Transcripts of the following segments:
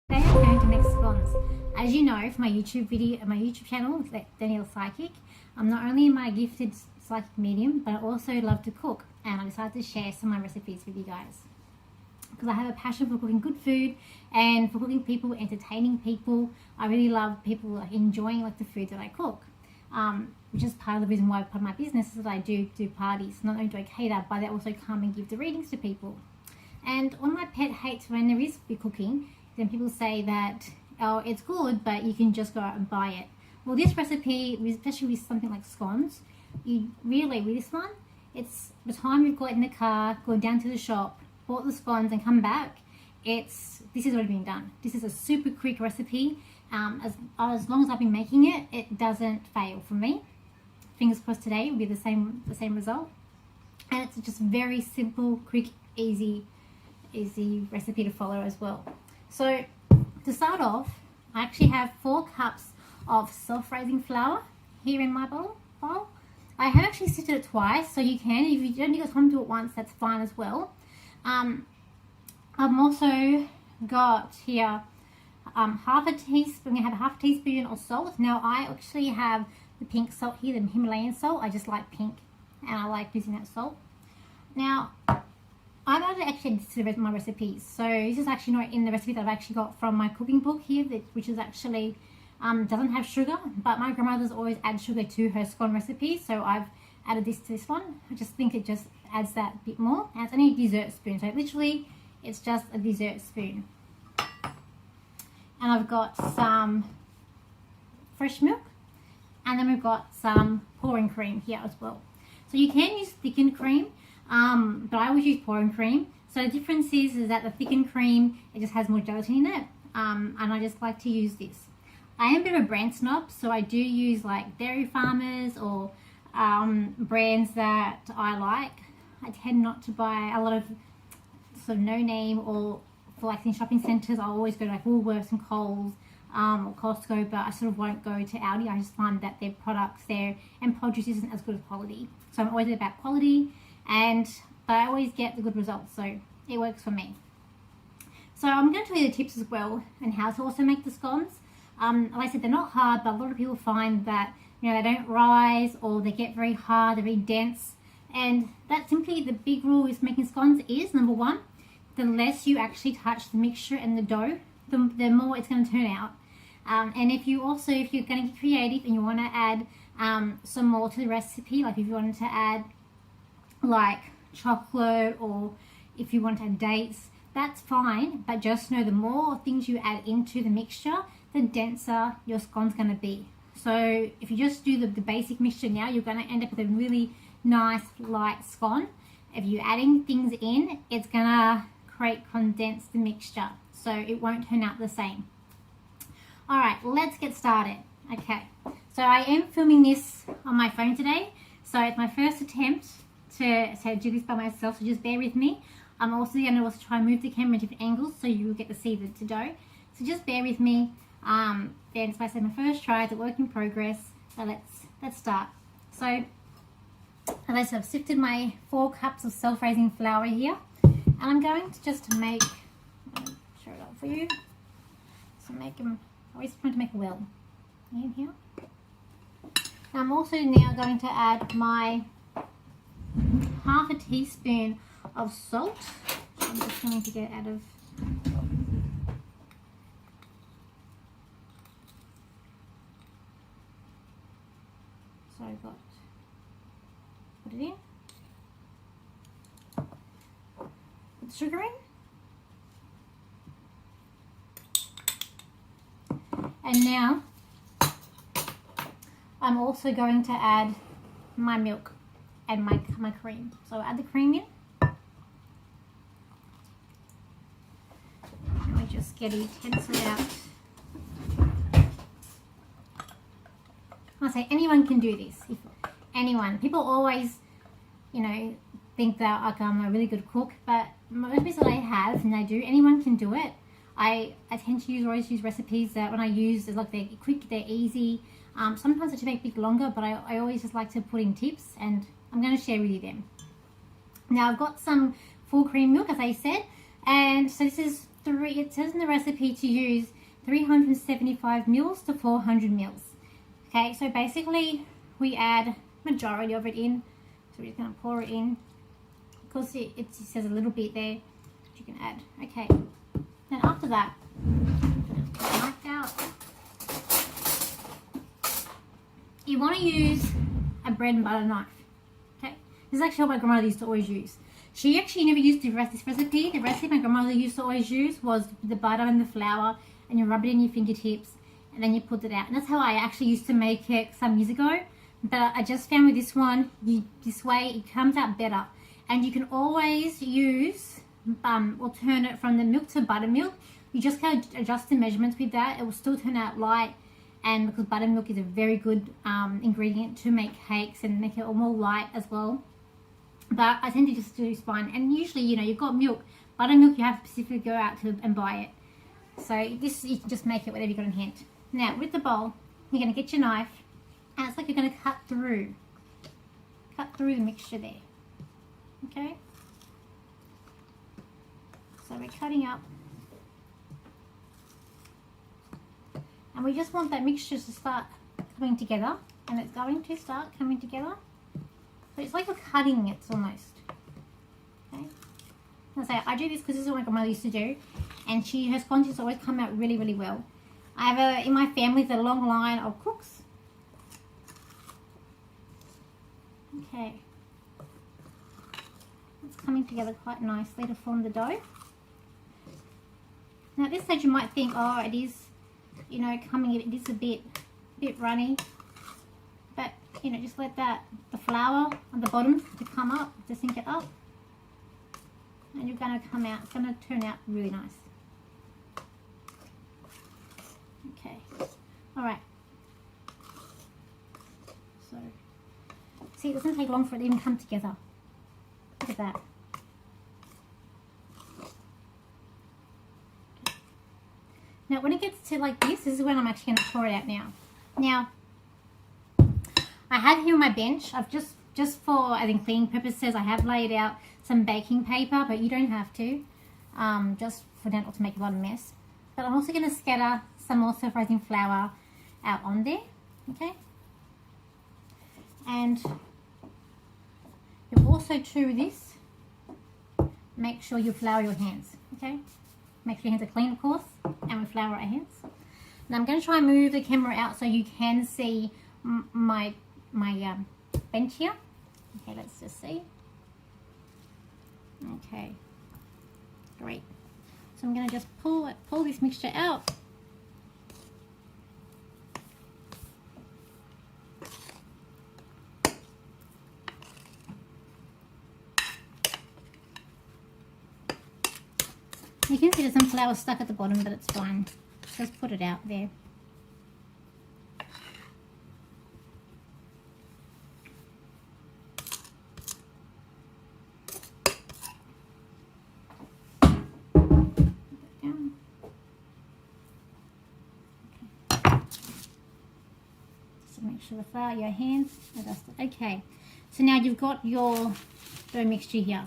Today I'm going to make scones. As you know from my YouTube channel, Danielle Psychic, I'm not only my gifted psychic medium, but I also love to cook, and I decided to share some of my recipes with you guys because I have a passion for cooking good food and for cooking people, entertaining people. I really love people enjoying the food that I cook, which is part of the reason why part of my business is that I do parties. Not only do I cater, but I also come and give the readings to people. And one of my pet hates when there is cooking, then people say that, oh, it's good, but you can just go out and buy it. Well, this recipe, especially with something like scones, with this one, it's the time you've got in the car, gone down to the shop, bought the scones and come back, this has already been done. This is a super quick recipe. As long as I've been making it, it doesn't fail for me. Fingers crossed today will be the same result. And it's just very simple, quick, easy recipe to follow as well. So to start off, I actually have 4 cups of self-raising flour here in my bowl. I have actually sifted it twice, so you can. If you don't need to come to it once, that's fine as well. I've also got here half a teaspoon. I have a half a teaspoon of salt. Now I actually have the pink salt here, the Himalayan salt. I just like pink, and I like using that salt. Now I've actually added to my recipes, so this is actually not in the recipe that I've actually got from my cooking book here, which is actually doesn't have sugar, but my grandmother's always add sugar to her scone recipe, so I've added this to this one. I just think it just adds that bit more, and it's only a dessert spoon, so literally it's just a dessert spoon. And I've got some fresh milk, and then we've got some pouring cream here as well. So you can use thickened cream, but I always use pouring cream. So the difference is that the thickened cream, it just has more gelatin in it, and I just like to use this. I am a bit of a brand snob, so I do use like Dairy Farmers or brands that I like. I tend not to buy a lot of sort of no name, or for like in shopping centres I'll always go to like Woolworths and Coles or Costco, but I sort of won't go to Aldi. I just find that their products there and produce isn't as good as quality. So I'm always about quality, but I always get the good results, so it works for me. So I'm going to tell you the tips as well and how to also make the scones. Like I said, they're not hard, but a lot of people find that they don't rise, or they get very hard, they're very dense. And that's simply the big rule with making scones is, number one, the less you actually touch the mixture and the dough, the more it's going to turn out. And if you're going to get creative and you want to add some more to the recipe, like if you wanted to add like chocolate, or if you want to add dates, that's fine, but just know the more things you add into the mixture, the denser your scone's going to be. So if you just do the basic mixture now, you're going to end up with a really nice light scone. If you're adding things in, it's going to condense the mixture, so it won't turn out the same. Alright, let's get started. Okay, so I am filming this on my phone today, so it's my first attempt to do this by myself, so just bear with me. I'm also going to try and move the camera in different angles so you will get to see the dough, so just bear with me. Then, as I said, my first try, it's a work in progress, so let's start. So as I said, I've sifted my 4 cups of self-raising flour here, and I'm going to just make, I'll show it up for you, so make them, I always trying to make a well in here. I'm also now going to add my half a teaspoon of salt. I'm just going to get out of, so I've got, put it in, put the sugar in, and now I'm also going to add my milk and my cream. So I'll add the cream in. And we just get a utensil out. I say anyone can do this. Anyone. People always, think that I'm a really good cook, but most recipes that I have, and I do, anyone can do it. I tend to always use recipes that when I use, they're quick, they're easy. Sometimes I do make bit longer, but I always just like to put in tips, and I'm going to share with you them. Now I've got some full cream milk, as I said, and so this is it says in the recipe to use 375 mils to 400 mils. Okay, so basically we add majority of it in. So we're just going to pour it in. Of course, it says a little bit there that you can add. Okay, then after that, pull the knife out. You want to use a bread and butter knife. Okay, this is actually what my grandmother used to always use. She actually never used this recipe. The recipe my grandmother used to always use was the butter and the flour, and you rub it in your fingertips, and then you put it out. And that's how I actually used to make it some years ago. But I just found with this one, this way it comes out better. And you can always use, or turn it from the milk to buttermilk. You just kind of adjust the measurements with that. It will still turn out light. And because buttermilk is a very good ingredient to make cakes and make it all more light as well. But I tend to just do fine. And usually, you know, you've got milk. Buttermilk, you have to specifically go out and buy it. So this, you can just make it whatever you got in hand. Now, with the bowl, you're going to get your knife. And it's like you're going to cut through the mixture there. Okay? So we're cutting up. And we just want that mixture to start coming together. And it's going to start coming together. So it's like you're cutting it almost. Okay? I do this because this is what my grandmother used to do. And her scones always come out really, really well. I have in my family, there's a long line of cooks. Okay. It's coming together quite nicely to form the dough. Now at this stage you might think, oh, it is, you know, it is a bit runny. But, you know, just let the flour on the bottom to come up, to sink it up. And you're going to come out, it's going to turn out really nice. Okay, alright. So, see, it doesn't take long for it to even come together. Look at that. Okay. Now, when it gets to like this is when I'm actually going to pour it out now. Now, I have here on my bench, I've just for, I think, cleaning purposes, I have laid out some baking paper, but you don't have to, just for not to make a lot of mess. But I'm also going to scatter some more self-raising flour out on there, okay? And you also, to this, make sure you flour your hands, okay? Make sure your hands are clean, of course, and we flour our hands. Now I'm going to try and move the camera out so you can see my bench here. Okay, let's just see. Okay, great. So I'm going to just pull this mixture out. You can see there's some flour stuck at the bottom, but it's fine. Just put it out there. Make sure the flour, your hands are dusted. Okay, so now you've got your dough mixture here.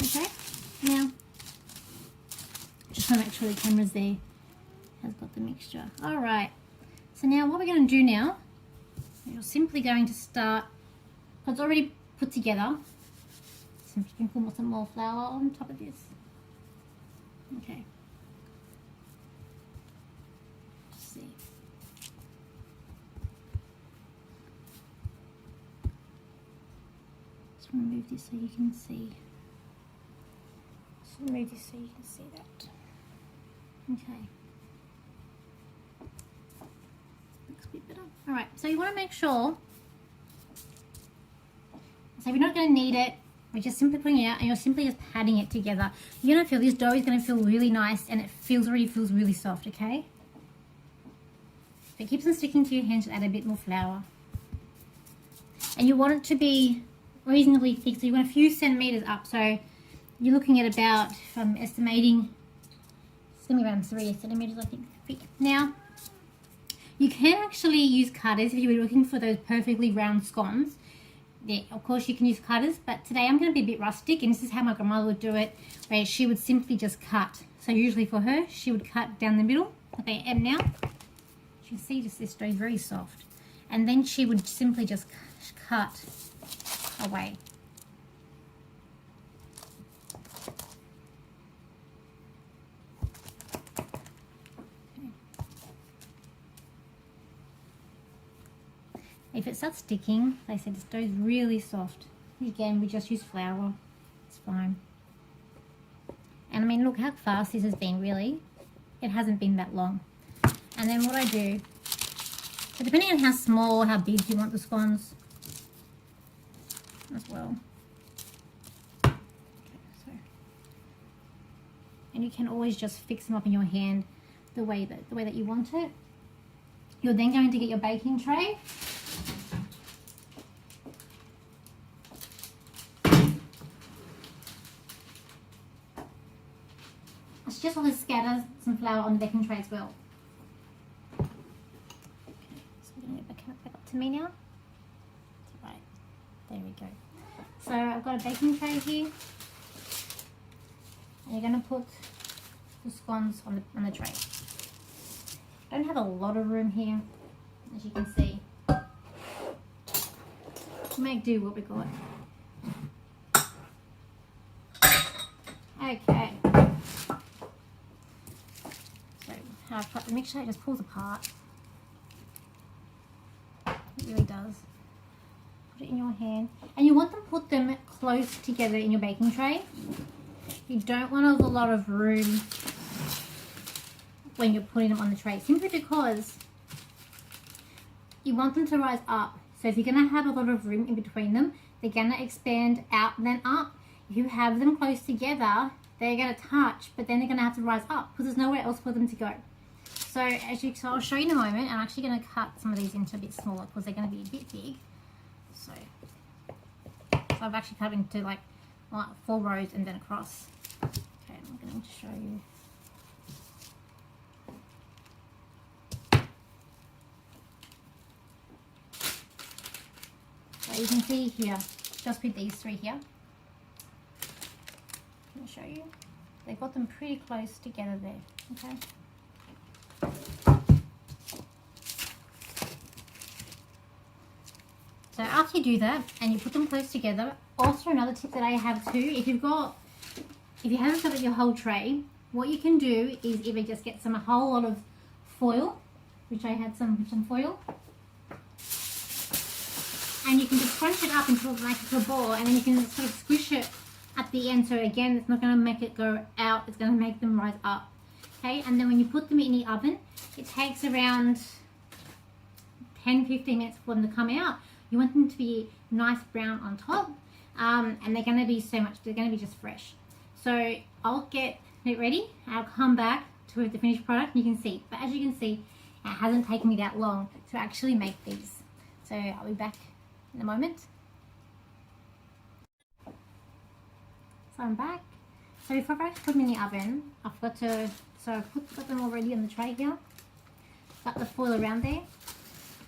Okay, now just want to make sure the camera's there, has got the mixture. All right, so now what we're going to do now, you're simply going to start, it's already put together, so sprinkle some more flour on top of this. Okay. Let's see. Just remove this so you can see. Just remove this so you can see that. Okay. Looks a bit better. Alright, so you want to make sure, so you're not going to knead it, we're just simply putting it out and you're simply just patting it together. You're going to feel this dough is going to feel really nice and it already feels really soft, okay? If it keeps on sticking to your hands, just add a bit more flour. And you want it to be reasonably thick, so you want a few centimeters up. So you're looking at about, if I'm estimating, it's going to be around 3 centimeters, I think, thick. Now, you can actually use cutters if you were looking for those perfectly round scones. yeah, of course you can use cutters, but today I'm going to be a bit rustic, and this is how my grandmother would do it, where she would simply just cut. So usually for her, she would cut down the middle, like I am now. You can see just this dough is very soft. And then she would simply just cut away. If it starts sticking, like I said, this dough is really soft. Again, we just use flour. It's fine. And I mean, look how fast this has been, really. It hasn't been that long. And then what I do, so depending on how small or how big you want the scones as well. Okay, so, and you can always just fix them up in your hand the way that you want it. You're then going to get your baking tray. I just want to scatter some flour on the baking tray as well. Okay, so we're going to get back up to me now. Right, there we go. So I've got a baking tray here, and you're going to put the scones on the tray. I don't have a lot of room here, as you can see. We'll make do what we got. Okay. How I've cut the mixture, it just pulls apart. It really does. Put it in your hand. And you want to put them close together in your baking tray. You don't want a lot of room when you're putting them on the tray, simply because you want them to rise up. So if you're going to have a lot of room in between them, they're going to expand out and then up. If you have them close together, they're going to touch, but then they're going to have to rise up because there's nowhere else for them to go. So I'll show you in a moment. I'm actually going to cut some of these into a bit smaller because they're going to be a bit big. So I've actually cut into like 4 rows and then across. Okay, I'm going to show you. So you can see here, just with these 3 here. Let me show you. They've got them pretty close together there. Okay. So after you do that and you put them close together, also another tip that I have too, if you haven't got your whole tray, what you can do is either just get a whole lot of foil, which I had some foil, and you can just crunch it up until like it's a ball, and then you can sort of squish it at the end. So again, it's not going to make it go out, it's going to make them rise up. Okay, and then when you put them in the oven, it takes around 10-15 minutes for them to come out. You want them to be nice brown on top, and they're going to be they're going to be just fresh. So I'll get it ready, I'll come back to the finished product, and you can see. But as you can see, it hasn't taken me that long to actually make these. So I'll be back in a moment. So I'm back. So before I put them in the oven, I forgot to, so I've got them already on the tray here. Got the foil around there.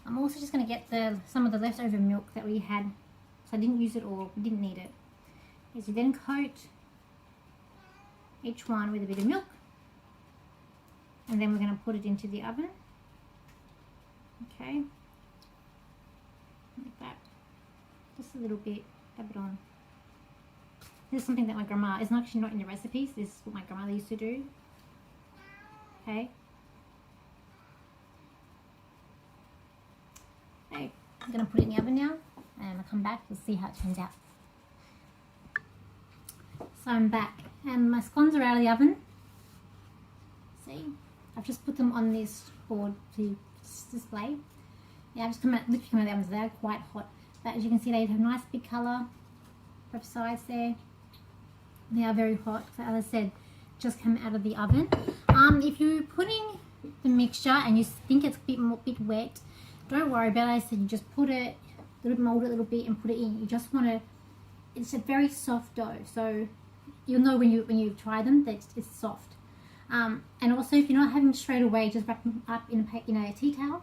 I'm also just going to get some of the leftover milk that we had. So I didn't use it all, we didn't need it. Okay, so then coat each one with a bit of milk. And then we're going to put it into the oven. Okay. Like that. Just a little bit, dab it on. This is something that my grandma, it's actually not in the recipes, this is what my grandmother used to do. Okay. Okay, I'm going to put it in the oven now, and I'll come back, we'll see how it turns out. So I'm back, and my scones are out of the oven. See, I've just put them on this board to display. Yeah, I've just literally come out of the oven, so they're quite hot. But as you can see, they have a nice big colour, both sides there. They are very hot, so as I said, just come out of the oven. If you're putting the mixture and you think it's a bit wet, don't worry about it. I said you just put it, mold it a little bit and put it in. You just want to, it's a very soft dough, so you'll know when you try them that it's soft. And also if you're not having straight away, just wrap them up in a tea towel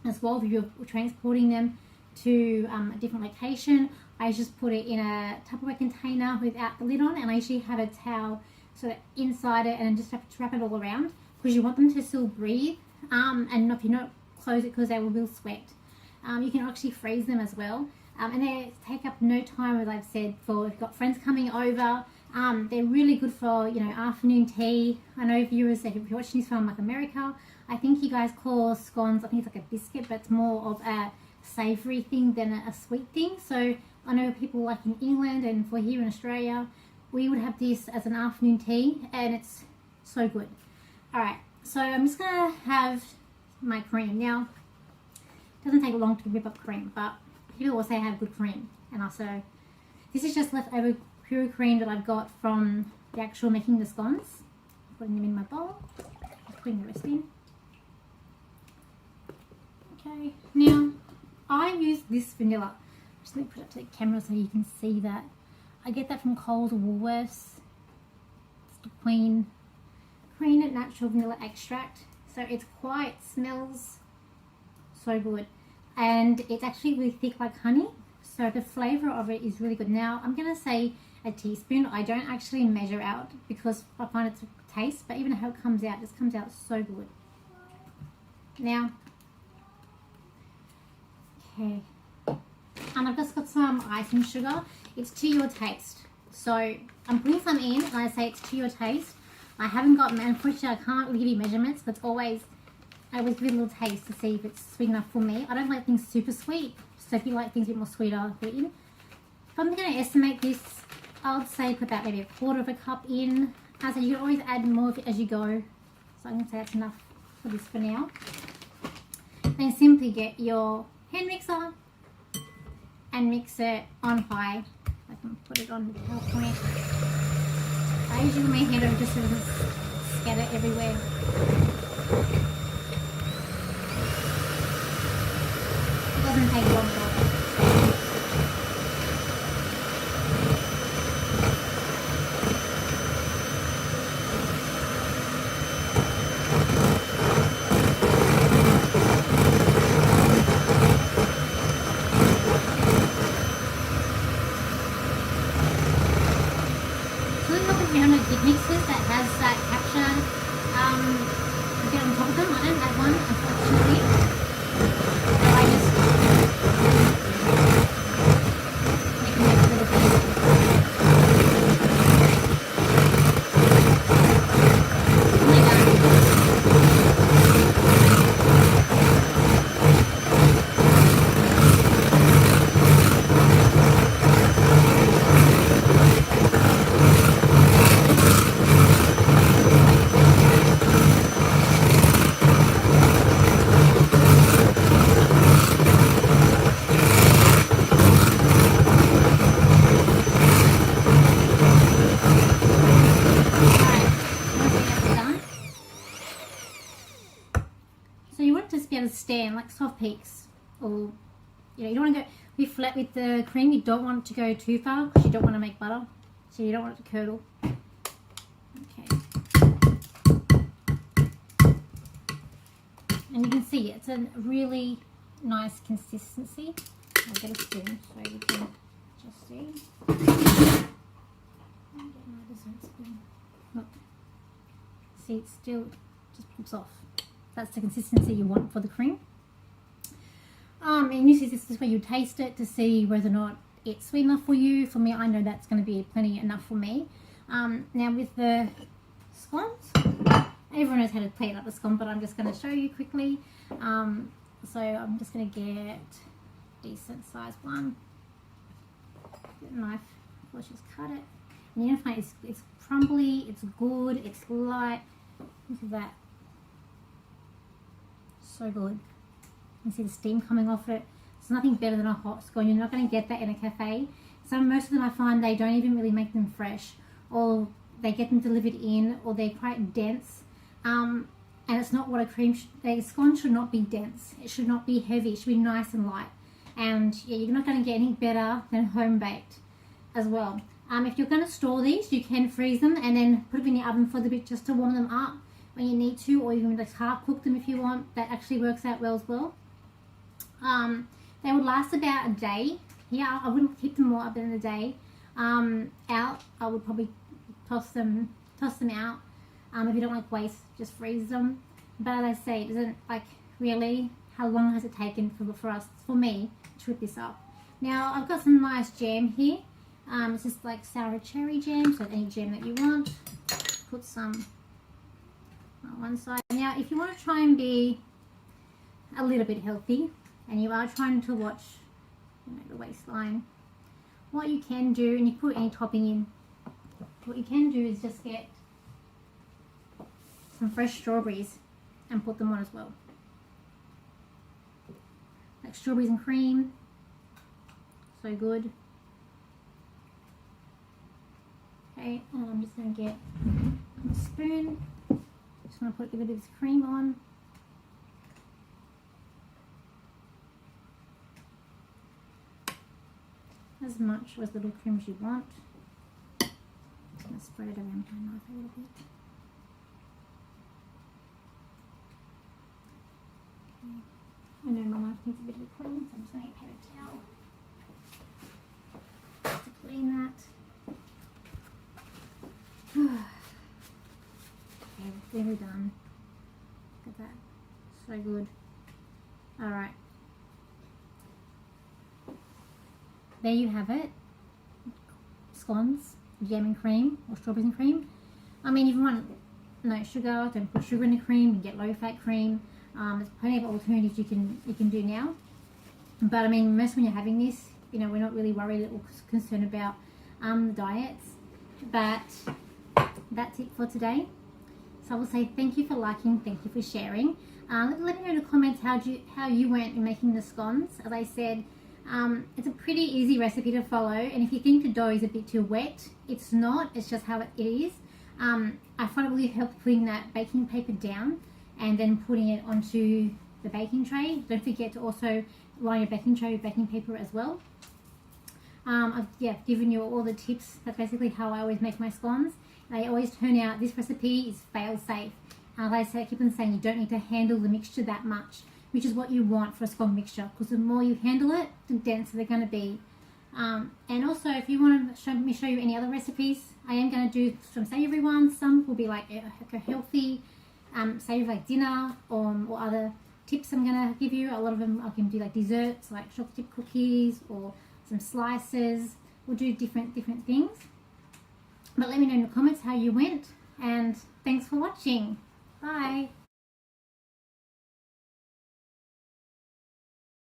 as well. If you're transporting them, to a different location, I just put it in a Tupperware container without the lid on, and I usually have a towel so that inside it, and just have to wrap it all around because you want them to still breathe. And if you not close it because they will sweat. You can actually freeze them as well. And they take up no time, as I've said, for if you've got friends coming over. They're really good for, you know, afternoon tea. I know viewers, if you're watching this from like America, I think you guys call scones, I think it's like a biscuit, but it's more of a savoury thing than a sweet thing. So I know people like in England, and for here in Australia, we would have this as an afternoon tea, and it's so good. Alright, so I'm just going to have my cream. Now, it doesn't take long to whip up cream, but people will say I have good cream. And also, this is just leftover pure cream that I've got from the actual making the scones. Putting them in my bowl, just putting the rest in. Okay, now I use this vanilla. Just let me put it up to the camera so you can see that. I get that from Coles or Woolworths. It's the Queen natural vanilla extract. So it's quite, smells so good. And it's actually really thick like honey. So the flavour of it is really good. Now I'm going to say a teaspoon. I don't actually measure out because I find it's a taste. But even how it comes out, this comes out so good. Now, okay. And I've just got some icing sugar. It's to your taste. So I'm putting some in, and I say it's to your taste. I haven't got, unfortunately I can't really give you measurements, but it's always, I always give it a little taste to see if it's sweet enough for me. I don't like things super sweet, so if you like things a bit more sweeter, put it in. If I'm going to estimate this, I would say put about maybe a quarter of a cup in. As I said, you can always add more of it as you go. So I'm going to say that's enough for this for now. Then simply get your hand mixer and mix it on high. I can put it on the PowerPoint. I usually put my hand over just so it doesn't scatter everywhere. It doesn't take long at all. Mixers that has that capture get on top of them. I don't have one, unfortunately. So I just make them a little bit. Oh my god. Stand like soft peaks, or you don't want to go be flat with the cream. You don't want it to go too far because you don't want to make butter, so you don't want it to curdle. Okay, and you can see it's a really nice consistency. I'll get a spoon so you can just see. Look, see, it still just pops off. That's the consistency you want for the cream. And usually this is where you taste it to see whether or not it's sweet enough for you. For me, I know that's going to be plenty enough for me. Now with the scones, everyone knows how to plate up the scone, but I'm just going to show you quickly. So I'm just going to get a decent sized one. Get a knife, let's just cut it. And you're going to find it's crumbly, it's good, it's light. Look at that. So good. You can see the steam coming off it. It's nothing better than a hot scone. You're not going to get that in a cafe. So most of them I find they don't even really make them fresh, or they get them delivered in, or they're quite dense. And it's not what a cream a scone should not be dense. It should not be heavy. It should be nice and light. And yeah, you're not going to get any better than home baked as well. If you're going to store these, you can freeze them and then put them in the oven for a bit just to warm them up when you need to, or you can just half cook them if you want. That actually works out well as well. They would last about a day. Yeah, I wouldn't keep them more up in the day. Out, I would probably toss them out. If you don't like waste, just freeze them. But as I say, it doesn't, like, really, how long has it taken for me to whip this up? Now, I've got some nice jam here. It's just like sour cherry jam, so any jam that you want. Put some on one side. Now, if you want to try and be a little bit healthy, and you are trying to watch, you know, the waistline, what you can do, and you put any topping in, what you can do is just get some fresh strawberries and put them on as well. Like strawberries and cream, so good. Okay, and I'm just going to get a spoon. Just want to put a little bit of cream on. As much or as little cream as you want. Just going to spread it around my knife a little bit. Okay. I know my knife needs a bit of cream, so I'm just going to get a paper towel just to clean that. Okay, nearly done. Look at that. So good. Alright. There you have it. Scones, jam and cream, or strawberries and cream. I mean, if you want no sugar, don't put sugar in the cream, and get low fat cream. There's plenty of alternatives you can do now. But I mean, most when you're having this, you know, we're not really worried or concerned about diets. But that's it for today. So I will say thank you for liking, thank you for sharing. Let me know in the comments how you went in making the scones. As I said, it's a pretty easy recipe to follow, and if you think the dough is a bit too wet, it's not. It's just how it is. I find it really helps putting that baking paper down and then putting it onto the baking tray. Don't forget to also line your baking tray with baking paper as well. I've given you all the tips. That's basically how I always make my scones. They always turn out, this recipe is fail safe. Like I said, I keep on saying you don't need to handle the mixture that much, which is what you want for a scone mixture, because the more you handle it, the denser they're going to be. And also, if you want to show you any other recipes, I am going to do some savoury ones. Some will be like a healthy, savoury like dinner, or other tips I'm going to give you. A lot of them I can do like desserts, like chocolate chip cookies, or some slices. We'll do different things. But let me know in the comments how you went, and thanks for watching. Bye.